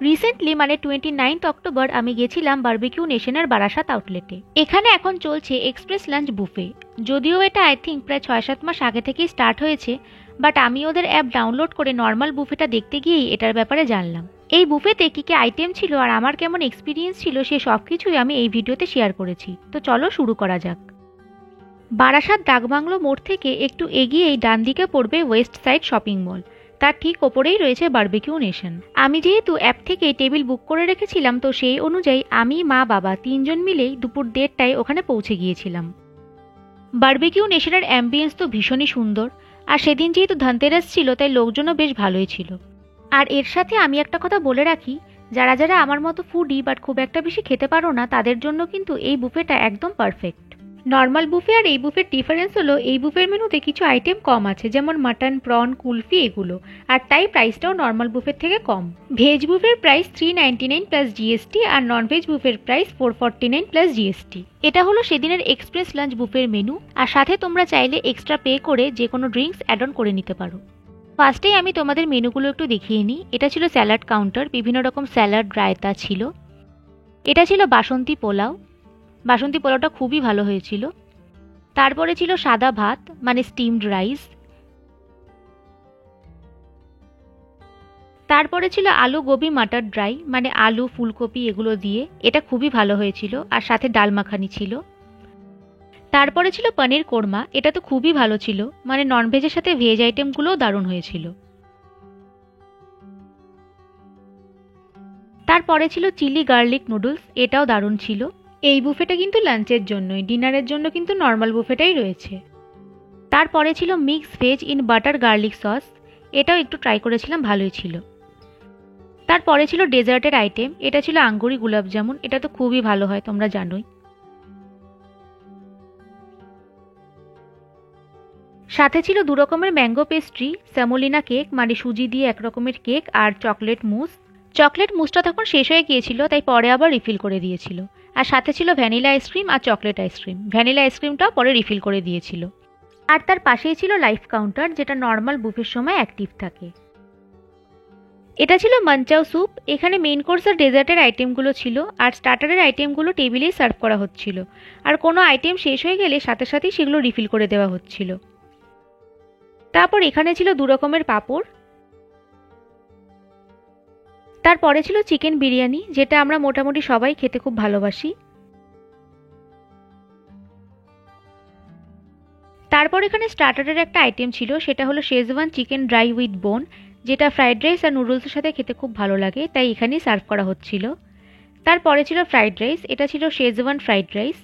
Recently মানে 29 October আমি গেছিলাম বারবিকিউ নেশনের বারাসাত আউটলেটে। এখানে এখন চলছে এক্সপ্রেস লাঞ্চ বুফে। যদিও এটা আই থিঙ্ক প্রায় 6-7 মাস আগে থেকেই স্টার্ট হয়েছে, বাট আমি ওদের অ্যাপ ডাউনলোড করে নর্মাল বুফেটা দেখতে গিয়েই এটার ব্যাপারে জানলাম। এই বুফেতে কী কী আইটেম ছিল আর আমার কেমন এক্সপিরিয়েন্স ছিল সে সব কিছুই আমি এই ভিডিওতে শেয়ার করেছি। তো চলো শুরু করা যাক। বারাসাত ডাকবাংলো মোড় থেকে একটু এগিয়েই ডান দিকে পড়বে ওয়েস্ট সাইড শপিং মল। তার ঠিক ওপরেই রয়েছে বারবিকিউ নেশন। আমি যেহেতু অ্যাপ থেকে টেবিল বুক করে রেখেছিলাম, তো সেই অনুযায়ী আমি, মা, বাবা 3 জন মিলেই দুপুর 1:30টায় ওখানে পৌঁছে গিয়েছিলাম। বারবিকিউ নেশনের অ্যাম্বিয়েন্স তো ভীষণই সুন্দর, আর সেদিন যেহেতু ধনতেরাস ছিল তাই লোকজনও বেশ ভালোই ছিল। আর এর সাথে আমি একটা কথা বলে রাখি, যারা যারা আমার মতো ফুডি বাট খুব একটা বেশি খেতে পারো না, তাদের জন্য কিন্তু এই বুফেটা একদম পারফেক্ট। নর্মাল বুফে আর এই বুফের ডিফারেন্স হলো এই বুফের মেনুতে কিছু আইটেম কম আছে, যেমন মাটন, প্রন, কুলফি এগুলো, আর তাই প্রাইসটাও নর্মাল বুফের থেকে কম। ভেজ বুফের প্রাইস 399 প্লাস জিএসটি আর নন ভেজ বুফের প্রাইস 449 প্লাস জিএসটি। এটা হলো সেদিনের এক্সপ্রেস লাঞ্চ বুফের মেনু, আর সাথে তোমরা চাইলে এক্সট্রা পে করে যে কোনো ড্রিঙ্কস অ্যাড অন করে নিতে পারো। ফার্স্টেই আমি তোমাদের মেনুগুলো একটু দেখিয়ে নিই। এটা ছিল স্যালাড কাউন্টার, বিভিন্ন রকম স্যালাড, রায়তা ছিল। এটা ছিল বাসন্তী পোলাও। বাসন্তী পোলাওটা খুবই ভালো হয়েছিল। তারপরে ছিল সাদা ভাত মানে স্টিমড রাইস। তারপরে ছিল আলু গোবি মাটার ড্রাই মানে আলু ফুলকপি এগুলো দিয়ে, এটা খুবই ভালো হয়েছিল, আর সাথে ডাল মাখানি ছিল। তারপরে ছিল পনির কোরমা, এটা তো খুবই ভালো ছিল, মানে ননভেজের সাথে ভেজ আইটেমগুলোও দারুণ হয়েছিল। তারপরে ছিল চিলি গার্লিক নুডলস, এটাও দারুণ ছিল। এই বুফেটা কিন্তু লাঞ্চের জন্যই, ডিনারের জন্য কিন্তু নর্মাল বুফেটাই রয়েছে। তারপরে ছিল mix veg in butter garlic sauce, এটাও একটু ট্রাই করেছিলাম, ভালোই ছিল। তারপরে ছিল ডেজার্টের আইটেম, এটা ছিল আঙ্গুরি গুলাব জামুন, এটা তো খুবই ভালো হয় তোমরা জানোই। সাথে ছিল 2 রকমের ম্যাঙ্গো পেস্ট্রি, স্যামোলিনা কেক মানে সুজি দিয়ে এক রকমের কেক, আর চকলেট মুস। চকলেট মুসটা তখন শেষ হয়ে গিয়েছিল, তাই পরে আবার রিফিল করে দিয়েছিল। আর সাথে ছিল ভ্যানিলা আইসক্রিম আর চকলেট আইসক্রিম। ভ্যানিলা আইসক্রিমটাও পরে রিফিল করে দিয়েছিল। আর তার পাশেই ছিল লাইফ কাউন্টার, যেটা নর্মাল বুফের সময় অ্যাক্টিভ থাকে। এটা ছিল মানচাও স্যুপ। এখানে মেইন কোর্স আর ডেজার্টের আইটেমগুলো ছিল, আর স্টার্টারের আইটেমগুলো টেবিলেই সার্ভ করা হচ্ছিল। আর কোনো আইটেম শেষ হয়ে গেলে সাথে সাথেই সেগুলো রিফিল করে দেওয়া হচ্ছিল। তারপর এখানে ছিল 2 রকমের পাঁপড়। তারপরে ছিল চিকেন বিরিয়ানি, যেটা আমরা মোটামুটি সবাই খেতে খুব ভালোবাসি। তারপর এখানে স্টার্টারের একটা আইটেম ছিল, সেটা হলো শেজওয়ান চিকেন ড্রাই উইথ বোন, যেটা ফ্রাইড রাইস আর নুডলসের সাথে খেতে খুব ভালো লাগে, তাই এখানেই সার্ভ করা হচ্ছিল। তারপরে ছিল ফ্রাইড রাইস, এটা ছিল শেজওয়ান ফ্রাইড রাইস।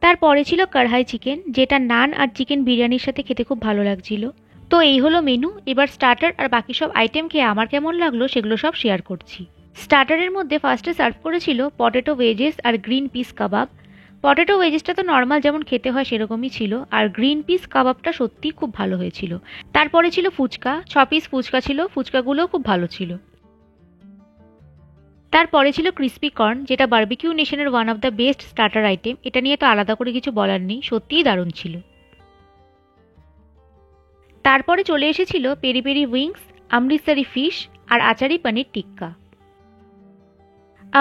তারপরে ছিল কড়াই চিকেন, যেটা নান আর চিকেন বিরিয়ানির সাথে খেতে খুব ভালো লাগছিল। তো এই হলো মেনু। এবার স্টার্টার আর বাকি সব আইটেম খেয়ে আমার কেমন লাগলো সেগুলো সব শেয়ার করছি। স্টার্টারের মধ্যে ফার্স্টে সার্ভ করেছিল পটেটো ওয়েজেস আর গ্রিন পিস কাবাব। পটেটো ওয়েজেসটা তো নর্মাল যেমন খেতে হয় সেরকমই ছিল, আর গ্রিন পিস কাবাবটা সত্যিই খুব ভালো হয়েছিল। তারপরে ছিল ফুচকা, 6 পিস ফুচকা ছিল, ফুচকাগুলোও খুব ভালো ছিল। তারপরে ছিল ক্রিস্পি কর্ন, যেটা বারবিকিউ নেশনের one of the best starter item. এটা নিয়ে তো আলাদা করে কিছু বলার নেই, সত্যিই দারুণ ছিল। তারপরে চলে এসেছিল peri peri wings, Amritsari fish আর আচারি পনির টিক্কা।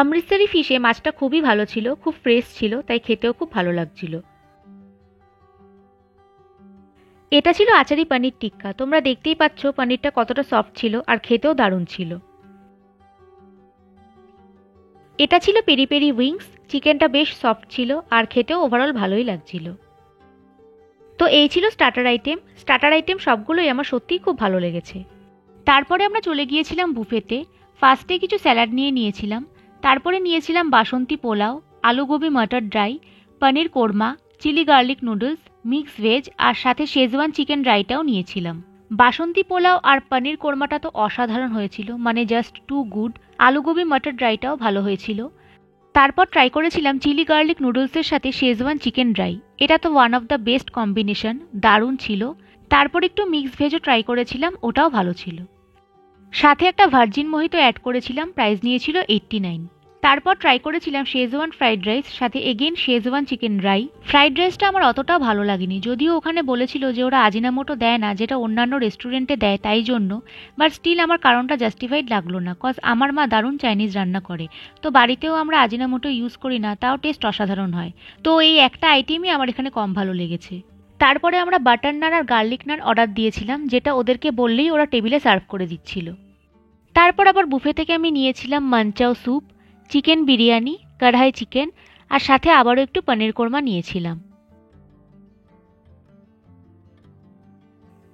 অমৃতসরি ফিশে মাছটা খুবই ভালো ছিল, খুব ফ্রেশ ছিল, তাই খেতেও খুব ভালো লাগছিল। এটা ছিল আচারি পনির টিক্কা। তোমরা দেখতেই পাচ্ছ পনিরটা কতটা সফট ছিল, আর খেতেও দারুণ ছিল। এটা ছিল পেরি পেরি উইংস, চিকেনটা বেশ সফট ছিল, আর খেতেও ওভারঅল ভালোই লাগছিল। তো এই ছিল স্টার্টার আইটেম। স্টার্টার আইটেম সবগুলোই আমার সত্যিই খুব ভালো লেগেছে। তারপরে আমরা চলে গিয়েছিলাম বুফেতে। ফার্স্টে কিছু স্যালাড নিয়েছিলাম। তারপরে নিয়েছিলাম Basanti pulao, aloo gobi matar dry, paneer korma, chilli garlic noodles, mix veg, আর সাথে শেজওয়ান চিকেন ড্রাইটাও নিয়েছিলাম। বাসন্তী পোলাও আর পনির কোরমাটা তো অসাধারণ হয়েছিল, মানে জাস্ট টু গুড। আলু গোবি মাটার ড্রাইটাও ভালো হয়েছিল। তারপর ট্রাই করেছিলাম চিলি গার্লিক নুডলসের সাথে শেজওয়ান চিকেন ড্রাই, এটা তো one of the best combination, দারুণ ছিল। তারপর একটু মিক্স ভেজও ট্রাই করেছিলাম, ওটাও ভালো ছিল। সাথে একটা ভার্জিন মোহিতো অ্যাড করেছিলাম, প্রাইস নিয়েছিল 89। তারপর ট্রাই করেছিলাম শেজওয়ান ফ্রাইড রাইস, সাথে again schezwan chicken dry. Fried রাইসটা আমার অতটাও ভালো লাগেনি, যদিও ওখানে বলেছিল যে ওরা আজিনামোটো দেয় না, যেটা অন্যান্য রেস্টুরেন্টে দেয়, তাই জন্য। বাট স্টিল আমার কারণটা জাস্টিফাইড লাগলো না, কজ আমার মা দারুণ চাইনিজ রান্না করে। তো বাড়িতেও আমরা আজিনামোটো ইউজ করি না, তাও টেস্ট অসাধারণ হয়। তো এই একটা আইটেমই আমার এখানে কম ভালো লেগেছে। তারপরে আমরা বাটার নান আর গার্লিক নান অর্ডার দিয়েছিলাম, যেটা ওদেরকে বললেই ওরা টেবিলে সার্ভ করে দিচ্ছিল। তারপর আবার বুফে থেকে আমি নিয়েছিলাম মানচাও স্যুপ, চিকেন বিরিয়ানি, কড়াই চিকেন, আর সাথে আবারও একটু পনির কোরমা নিয়েছিলাম।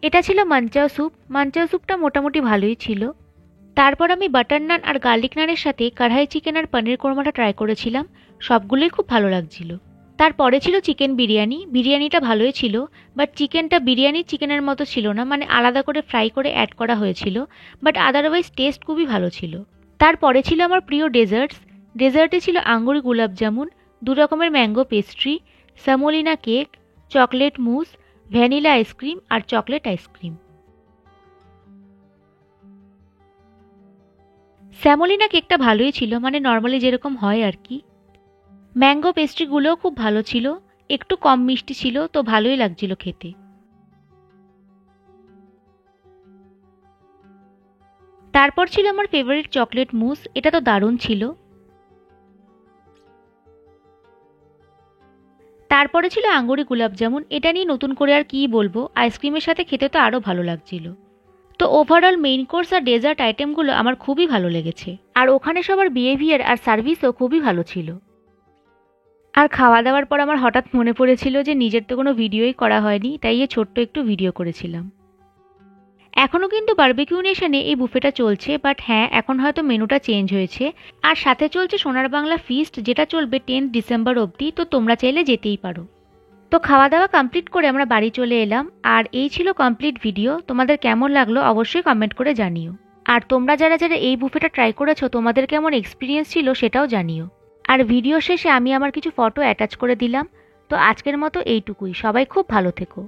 এটা ছিল মানচাও স্যুপ। মানচাও স্যুপটা মোটামুটি ভালোই ছিল। তারপর আমি বাটার নান আর গার্লিক নানের সাথে কড়াই চিকেন আর পনির কোরমাটা ট্রাই করেছিলাম, সবগুলোই খুব ভালো লাগছিল। তারপরে ছিল চিকেন বিরিয়ানি। বিরিয়ানিটা ভালোই ছিল, বাট চিকেনটা বিরিয়ানি চিকেনের মতো ছিল না, মানে আলাদা করে ফ্রাই করে অ্যাড করা হয়েছিল। বাট আদারওয়াইজ টেস্ট খুবই ভালো ছিল। তারপরে ছিল আমার প্রিয় ডেজার্টস। ডেজার্টে ছিল আঙ্গুর গুলাব জামুন, 2 রকমের mango pastry, semolina cake, chocolate mousse, vanilla ice cream আর চকলেট আইসক্রিম। স্যামোলিনা কেকটা ভালোই ছিল, মানে নর্মালি যেরকম হয় আর কি। ম্যাঙ্গো পেস্ট্রিগুলোও খুব ভালো ছিল, একটু কম মিষ্টি ছিল, তো ভালোই লাগছিল খেতে। তারপর ছিল আমার ফেভারিট চকলেট মুস, এটা তো দারুণ ছিল। তারপরে ছিল আঙ্গুরি গুলাব জামুন। এটা নিয়ে নতুন করে আর কি বলবো, আইসক্রিমের সাথে খেতে তো আরও ভালো লাগছিল। তো ওভারঅল মেইন কোর্স আর ডেজার্ট আইটেমগুলো আমার খুবই ভালো লেগেছে। আর ওখানে সবার বিহেভিয়ার আর সার্ভিসও খুবই ভালো ছিল। আর খাওয়া দাওয়ার পর আমার হঠাৎ মনে পড়েছিল যে নিজের তো কোনো ভিডিওই করা হয়নি, তাই এই ছোট্ট একটু ভিডিও করেছিলাম। এখনও কিন্তু বারবিকিউ নেশনে এই বুফেটা চলছে, বাট হ্যাঁ, এখন হয়তো মেনুটা চেঞ্জ হয়েছে। আর সাথে চলছে সোনার বাংলা ফিস্ট, যেটা চলবে 10 ডিসেম্বর অবধি, তো তোমরা চাইলে যেতেই পারো। তো খাওয়া দাওয়া কমপ্লিট করে আমরা বাড়ি চলে এলাম। আর এই ছিল কমপ্লিট ভিডিও। তোমাদের কেমন লাগলো অবশ্যই কমেন্ট করে জানিও। আর তোমরা যারা যারা এই বুফেটা ট্রাই করেছো, তোমাদের কেমন এক্সপিরিয়েন্স ছিল সেটাও জানিও। আর ভিডিও শেষে আমি আমার কিছু ফটো অ্যাটাচ করে দিলাম। তো আজকের মতো এইটুকুই। সবাই খুব ভালো থেকো।